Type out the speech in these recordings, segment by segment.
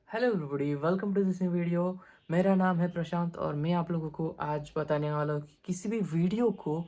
Hello everybody, welcome to this new video. मेरा नाम है प्रशांत और मैं आप लोगों को आज बताने वाला हूँ कि किसी भी वीडियो को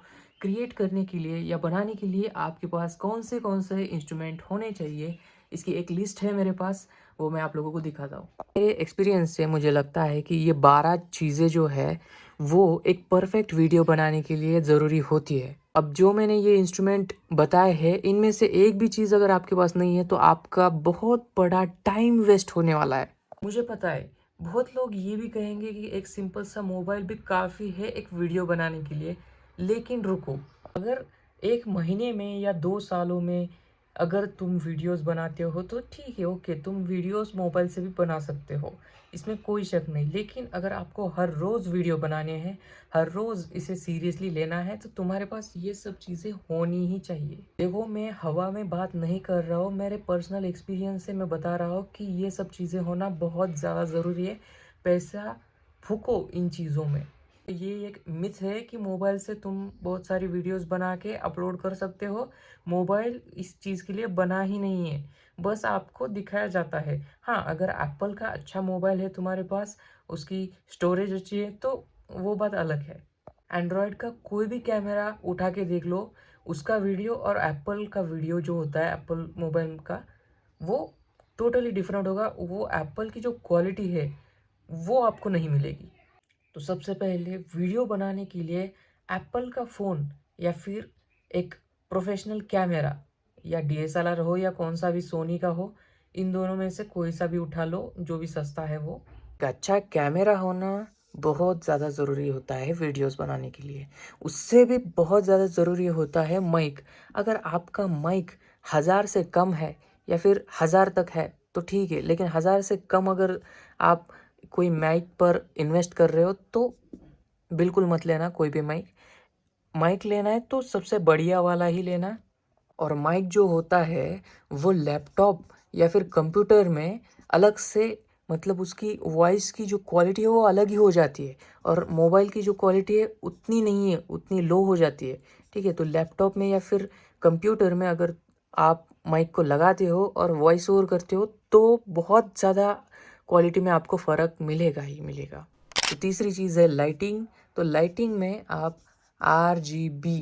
क्रिएट करने के लिए या बनाने के लिए आपके पास कौन से इंस्ट्रूमेंट होने चाहिए। इसकी एक लिस्ट है मेरे पास, वो मैं आप लोगों को दिखाता हूँ। मेरे एक्सपीरियंस से मुझे लगता है कि ये 12 चीज़ें जो है वो एक परफेक्ट वीडियो बनाने के लिए ज़रूरी होती है। अब जो मैंने ये इंस्ट्रूमेंट बताए हैं, इनमें से एक भी चीज़ अगर आपके पास नहीं है तो आपका बहुत बड़ा टाइम वेस्ट होने वाला है। मुझे पता है बहुत लोग ये भी कहेंगे कि एक सिंपल सा मोबाइल भी काफ़ी है एक वीडियो बनाने के लिए, लेकिन रुको। अगर 1 महीने में या 2 सालों में अगर तुम वीडियोस बनाते हो तो ठीक है, ओके, तुम वीडियोस मोबाइल से भी बना सकते हो, इसमें कोई शक नहीं। लेकिन अगर आपको हर रोज़ वीडियो बनाने हैं, हर रोज़ इसे सीरियसली लेना है, तो तुम्हारे पास ये सब चीज़ें होनी ही चाहिए। देखो, मैं हवा में बात नहीं कर रहा हूँ, मेरे पर्सनल एक्सपीरियंस से मैं बता रहा हूँ कि ये सब चीज़ें होना बहुत ज़्यादा ज़रूरी है। पैसा फूको इन चीज़ों में। ये एक मिथ है कि मोबाइल से तुम बहुत सारी वीडियोस बना के अपलोड कर सकते हो। मोबाइल इस चीज़ के लिए बना ही नहीं है, बस आपको दिखाया जाता है। हाँ, अगर एप्पल का अच्छा मोबाइल है तुम्हारे पास, उसकी स्टोरेज अच्छी है, तो वो बात अलग है। एंड्रॉयड का कोई भी कैमरा उठा के देख लो, उसका वीडियो और एप्पल का वीडियो जो होता है एप्पल मोबाइल का, वो टोटली डिफरेंट होगा। वो एप्पल की जो क्वालिटी है वो आपको नहीं मिलेगी। तो सबसे पहले वीडियो बनाने के लिए एप्पल का फ़ोन या फिर एक प्रोफेशनल कैमरा या डीएसएलआर हो या कौन सा भी सोनी का हो, इन दोनों में से कोई सा भी उठा लो, जो भी सस्ता है वो। एक अच्छा कैमरा होना बहुत ज़्यादा ज़रूरी होता है वीडियोस बनाने के लिए। उससे भी बहुत ज़्यादा ज़रूरी होता है माइक। अगर आपका माइक 1000 से कम है या फिर 1000 तक है तो ठीक है, लेकिन 1000 से कम अगर आप कोई माइक पर इन्वेस्ट कर रहे हो तो बिल्कुल मत लेना कोई भी माइक। माइक लेना है तो सबसे बढ़िया वाला ही लेना। और माइक जो होता है वो लैपटॉप या फिर कंप्यूटर में अलग से, मतलब उसकी वॉइस की जो क्वालिटी है वो अलग ही हो जाती है, और मोबाइल की जो क्वालिटी है उतनी नहीं है, उतनी लो हो जाती है। ठीक है, तो लैपटॉप में या फिर कंप्यूटर में अगर आप माइक को लगाते हो और वॉइस ओवर करते हो तो बहुत ज़्यादा क्वालिटी में आपको फ़र्क मिलेगा ही मिलेगा। तो तीसरी चीज़ है लाइटिंग। तो लाइटिंग में आप RGB,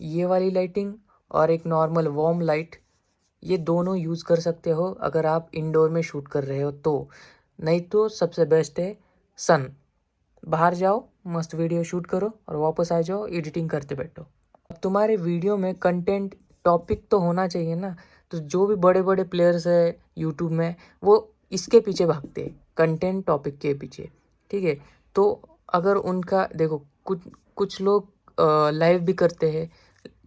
ये वाली लाइटिंग और एक नॉर्मल वार्म लाइट, ये दोनों यूज़ कर सकते हो अगर आप इंडोर में शूट कर रहे हो तो। नहीं तो सबसे बेस्ट है सन। बाहर जाओ, मस्त वीडियो शूट करो और वापस आ जाओ, एडिटिंग करते बैठो। अब तुम्हारे वीडियो में कंटेंट टॉपिक तो होना चाहिए ना। तो जो भी बड़े बड़े प्लेयर्स है यूट्यूब में, वो इसके पीछे भागते हैं, कंटेंट टॉपिक के पीछे। ठीक है, तो अगर उनका देखो, कुछ कुछ लोग लाइव भी करते हैं,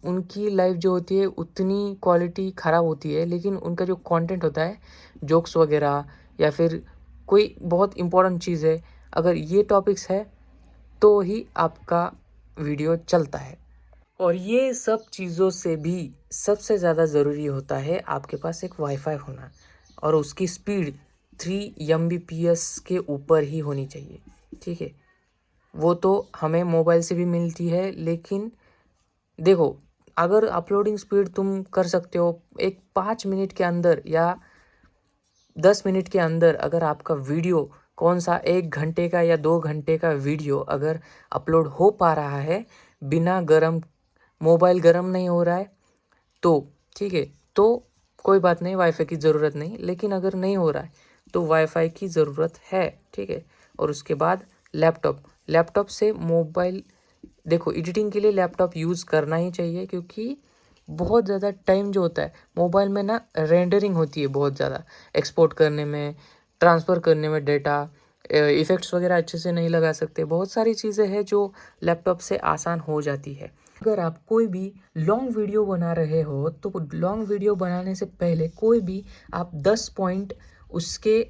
उनकी लाइव जो होती है उतनी क्वालिटी ख़राब होती है, लेकिन उनका जो कंटेंट होता है, जोक्स वगैरह या फिर कोई बहुत इम्पोर्टेंट चीज़ है, अगर ये टॉपिक्स है तो ही आपका वीडियो चलता है। और ये सब चीज़ों से भी सबसे ज़्यादा ज़रूरी होता है आपके पास एक वाईफाई होना, और उसकी स्पीड 3 MBps के ऊपर ही होनी चाहिए। ठीक है, वो तो हमें मोबाइल से भी मिलती है, लेकिन देखो, अगर अपलोडिंग स्पीड तुम कर सकते हो एक 5 मिनट के अंदर या 10 मिनट के अंदर, अगर आपका वीडियो कौन सा 1 घंटे का या 2 घंटे का वीडियो अगर अपलोड हो पा रहा है बिना गर्म, मोबाइल गर्म नहीं हो रहा है, तो ठीक है, तो कोई बात नहीं, वाईफाई की ज़रूरत नहीं। लेकिन अगर नहीं हो रहा है तो वाईफाई की ज़रूरत है। ठीक है, और उसके बाद लैपटॉप। लैपटॉप से मोबाइल, देखो, एडिटिंग के लिए लैपटॉप यूज़ करना ही चाहिए, क्योंकि बहुत ज़्यादा टाइम जो होता है मोबाइल में ना, रेंडरिंग होती है बहुत ज़्यादा, एक्सपोर्ट करने में, ट्रांसफ़र करने में डेटा, इफ़ेक्ट्स वगैरह अच्छे से नहीं लगा सकते। बहुत सारी चीज़ें हैं जो लैपटॉप से आसान हो जाती है। अगर आप कोई भी लॉन्ग वीडियो बना रहे हो तो लॉन्ग वीडियो बनाने से पहले कोई भी आप 10 पॉइंट, उसके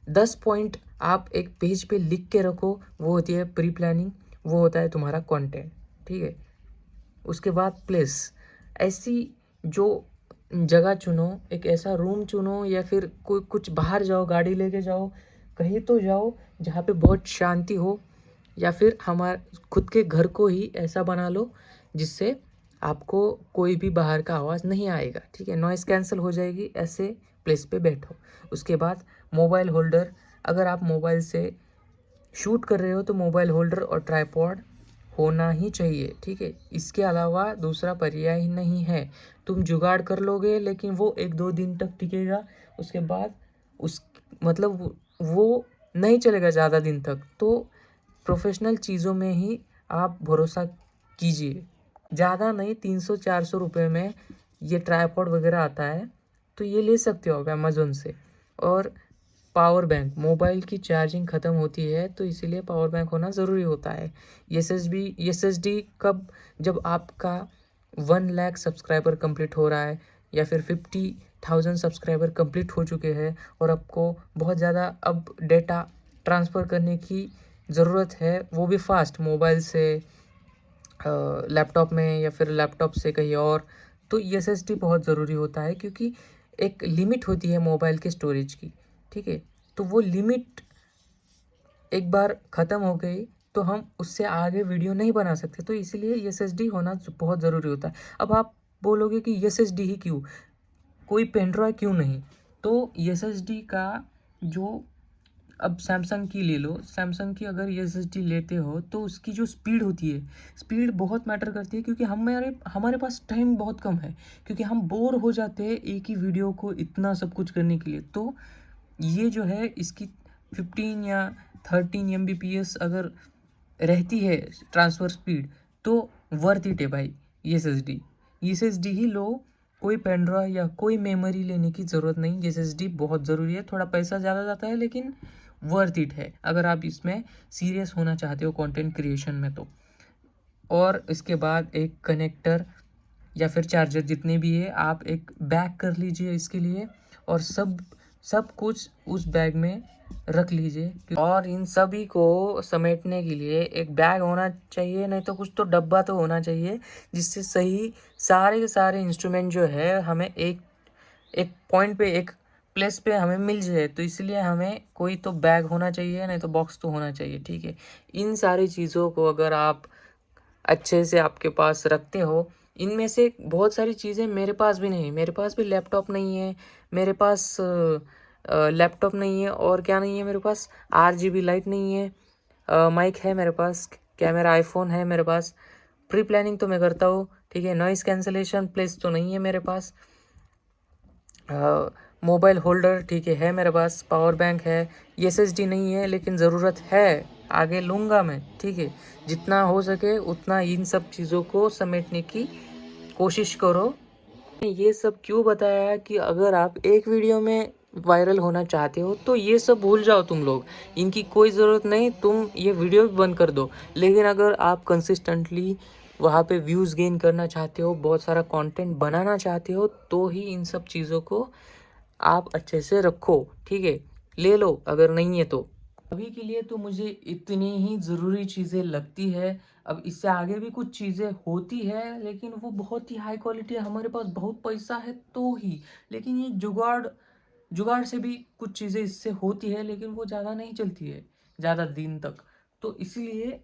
10 पॉइंट आप एक पेज पे लिख के रखो। वो होती है प्री प्लानिंग, वो होता है तुम्हारा कंटेंट। ठीक है, उसके बाद प्लेस, ऐसी जो जगह चुनो, एक ऐसा रूम चुनो या फिर कोई कुछ बाहर जाओ, गाड़ी लेके जाओ, कहीं तो जाओ जहाँ पे बहुत शांति हो, या फिर हमारे खुद के घर को ही ऐसा बना लो जिससे आपको कोई भी बाहर का आवाज़ नहीं आएगा। ठीक है, नॉइज़ कैंसिल हो जाएगी, ऐसे प्लेस पे बैठो। उसके बाद मोबाइल होल्डर, अगर आप मोबाइल से शूट कर रहे हो तो मोबाइल होल्डर और ट्राइपॉड होना ही चाहिए, ठीक है। इसके अलावा दूसरा पर्याय ही नहीं है। तुम जुगाड़ कर लोगे लेकिन वो 1-2 दिन तक टिकेगा, उसके बाद उस मतलब वो नहीं चलेगा ज़्यादा दिन तक। तो प्रोफेशनल चीज़ों में ही आप भरोसा कीजिए। ज़्यादा नहीं, 300-400 रुपये में ये ट्राइपॉड वगैरह आता है, तो ये ले सकते हो आप अमेज़न से। और पावर बैंक, मोबाइल की चार्जिंग ख़त्म होती है तो इसीलिए पावर बैंक होना ज़रूरी होता है। एसएसडी कब, जब आपका 1 लाख सब्सक्राइबर कंप्लीट हो रहा है या फिर 50,000 सब्सक्राइबर कंप्लीट हो चुके हैं और आपको बहुत ज़्यादा अब डेटा ट्रांसफ़र करने की ज़रूरत है, वो भी फास्ट मोबाइल से लैपटॉप में या फिर लैपटॉप से कहीं और, तो एसएसडी बहुत ज़रूरी होता है क्योंकि एक लिमिट होती है मोबाइल के स्टोरेज की, ठीक है। तो वो लिमिट एक बार ख़त्म हो गई तो हम उससे आगे वीडियो नहीं बना सकते, तो इसीलिए एसएसडी होना बहुत ज़रूरी होता है। अब आप बोलोगे कि एसएसडी ही क्यों, कोई पेन ड्राइव क्यों नहीं? तो एसएसडी का जो, अब सैमसंग की ले लो, सैमसंग की अगर एसएसडी लेते हो तो उसकी जो स्पीड होती है, स्पीड बहुत मैटर करती है क्योंकि हमारे हमारे पास टाइम बहुत कम है, क्योंकि हम बोर हो जाते हैं एक ही वीडियो को इतना सब कुछ करने के लिए। तो ये जो है इसकी 15 या 13 एमबीपीएस अगर रहती है ट्रांसफ़र स्पीड, तो वर्थ इट है भाई। एसएसडी एसएसडी ही लो, कोई पेन ड्राइव या कोई मेमोरी लेने की ज़रूरत नहीं। एसएसडी बहुत ज़रूरी है, थोड़ा पैसा ज़्यादा जाता है लेकिन वर्थ इट है अगर आप इसमें सीरियस होना चाहते हो कंटेंट क्रिएशन में तो। और इसके बाद एक कनेक्टर या फिर चार्जर जितने भी है, आप एक बैग कर लीजिए इसके लिए, और सब सब कुछ उस बैग में रख लीजिए। और इन सभी को समेटने के लिए एक बैग होना चाहिए, नहीं तो कुछ तो डब्बा तो होना चाहिए जिससे सही सारे के सारे इंस्ट्रूमेंट जो है हमें एक एक पॉइंट पे, एक प्लेस पे हमें मिल जाए। तो इसलिए हमें कोई तो बैग होना चाहिए, नहीं तो बॉक्स तो होना चाहिए, ठीक है। इन सारी चीज़ों को अगर आप अच्छे से आपके पास रखते हो, इनमें से बहुत सारी चीज़ें मेरे पास भी नहीं, मेरे पास भी लैपटॉप नहीं है, मेरे पास लैपटॉप नहीं है, और क्या नहीं है मेरे पास, आरजीबी लाइट नहीं है, माइक है मेरे पास, कैमरा आईफोन है मेरे पास, प्री प्लानिंग तो मैं करता हूँ, ठीक है। नॉइज़ कैंसलेशन प्लेस तो नहीं है मेरे पास, मोबाइल होल्डर ठीक है मेरे पास, पावर बैंक है, एसएसडी नहीं है लेकिन ज़रूरत है, आगे लूँगा मैं, ठीक है। जितना हो सके उतना इन सब चीज़ों को समेटने की कोशिश करो। ये सब क्यों बताया कि अगर आप एक वीडियो में वायरल होना चाहते हो तो ये सब भूल जाओ तुम लोग, इनकी कोई ज़रूरत नहीं, तुम ये वीडियो भी बंद कर दो। लेकिन अगर आप कंसिस्टेंटली वहाँ पे व्यूज़ गेन करना चाहते हो, बहुत सारा कंटेंट बनाना चाहते हो, तो ही इन सब चीज़ों को आप अच्छे से रखो, ठीक है। ले लो अगर नहीं है तो। अभी के लिए तो मुझे इतनी ही ज़रूरी चीज़ें लगती है। अब इससे आगे भी कुछ चीज़ें होती है लेकिन वो बहुत ही हाई क्वालिटी है, हमारे पास बहुत पैसा है तो ही। लेकिन ये जुगाड़ जुगाड़ से भी कुछ चीज़ें इससे होती है लेकिन वो ज़्यादा नहीं चलती है ज़्यादा दिन तक। तो इसीलिए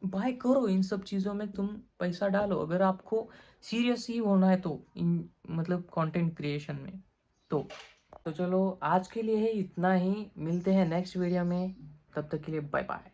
बाय करो, इन सब चीज़ों में तुम पैसा डालो अगर आपको सीरियस ही होना है तो, इन मतलब कंटेंट क्रिएशन में तो। तो चलो आज के लिए है इतना ही, मिलते हैं नेक्स्ट वीडियो में, तब तक के लिए बाय बाय।